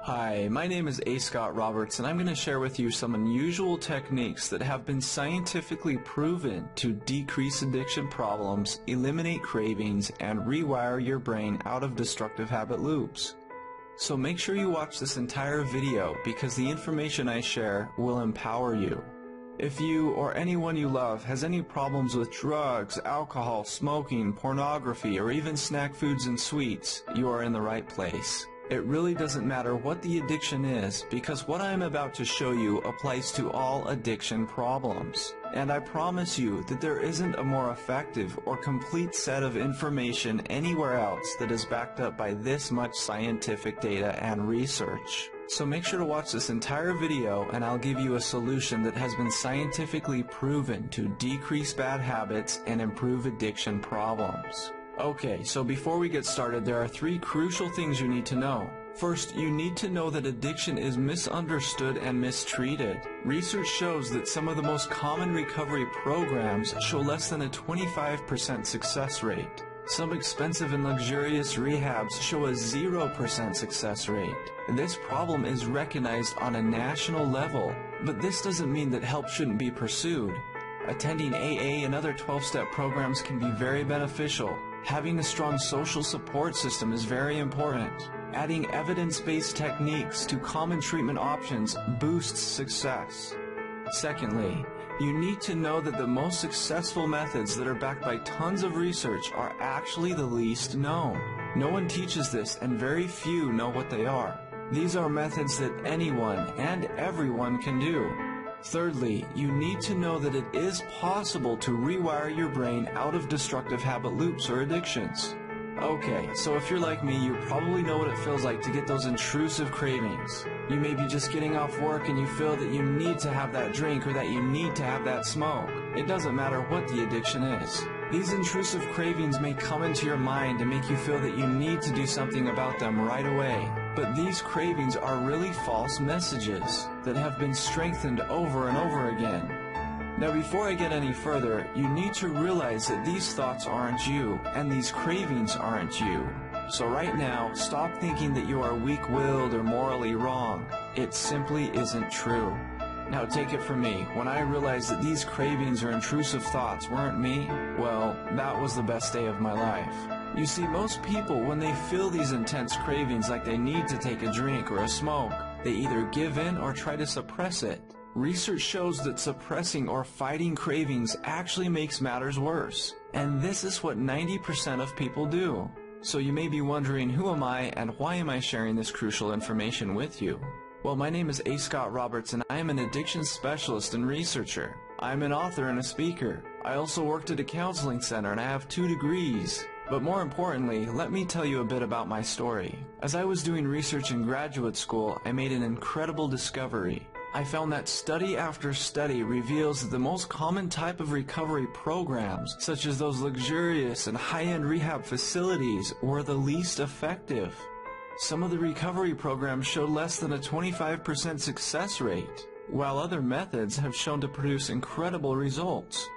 Hi, my name is A. Scott Roberts, and I'm going to share with you some unusual techniques that have been scientifically proven to decrease addiction problems, eliminate cravings, and rewire your brain out of destructive habit loops. So make sure you watch this entire video because the information I share will empower you. If you or anyone you love has any problems with drugs, alcohol, smoking, pornography, or even snack foods and sweets, you are in the right place. It really doesn't matter what the addiction is because what I am about to show you applies to all addiction problems. And I promise you that there isn't a more effective or complete set of information anywhere else that is backed up by this much scientific data and research. So make sure to watch this entire video and I'll give you a solution that has been scientifically proven to decrease bad habits and improve addiction problems. Okay, so before we get started, there are three crucial things you need to know. First, you need to know that addiction is misunderstood and mistreated. Research shows that some of the most common recovery programs show less than a 25% success rate. Some expensive and luxurious rehabs show a 0% success rate. This problem is recognized on a national level, but this doesn't mean that help shouldn't be pursued. Attending AA and other 12-step programs can be very beneficial. Having a strong social support system is very important. Adding evidence-based techniques to common treatment options boosts success. Secondly, you need to know that the most successful methods that are backed by tons of research are actually the least known. No one teaches this and very few know what they are. These are methods that anyone and everyone can do. Thirdly, you need to know that it is possible to rewire your brain out of destructive habit loops or addictions. Okay, so if you're like me, you probably know what it feels like to get those intrusive cravings. You may be just getting off work and you feel that you need to have that drink or that you need to have that smoke. It doesn't matter what the addiction is. These intrusive cravings may come into your mind and make you feel that you need to do something about them right away. But these cravings are really false messages that have been strengthened over and over again. Now, before I get any further, you need to realize that these thoughts aren't you, and these cravings aren't you. So right now, stop thinking that you are weak-willed or morally wrong. It simply isn't true. Now take it from me, when I realized that these cravings or intrusive thoughts weren't me, well, that was the best day of my life. You see, most people, when they feel these intense cravings like they need to take a drink or a smoke, they either give in or try to suppress it. Research shows that suppressing or fighting cravings actually makes matters worse. And this is what 90% of people do. So you may be wondering, who am I and why am I sharing this crucial information with you? Well, my name is A. Scott Roberts and I am an addiction specialist and researcher. I'm an author and a speaker. I also worked at a counseling center and I have 2 degrees. But more importantly, let me tell you a bit about my story. As I was doing research in graduate school, I made an incredible discovery. I found that study after study reveals that the most common type of recovery programs, such as those luxurious and high-end rehab facilities, were the least effective. Some of the recovery programs showed less than a 25% success rate, while other methods have shown to produce incredible results.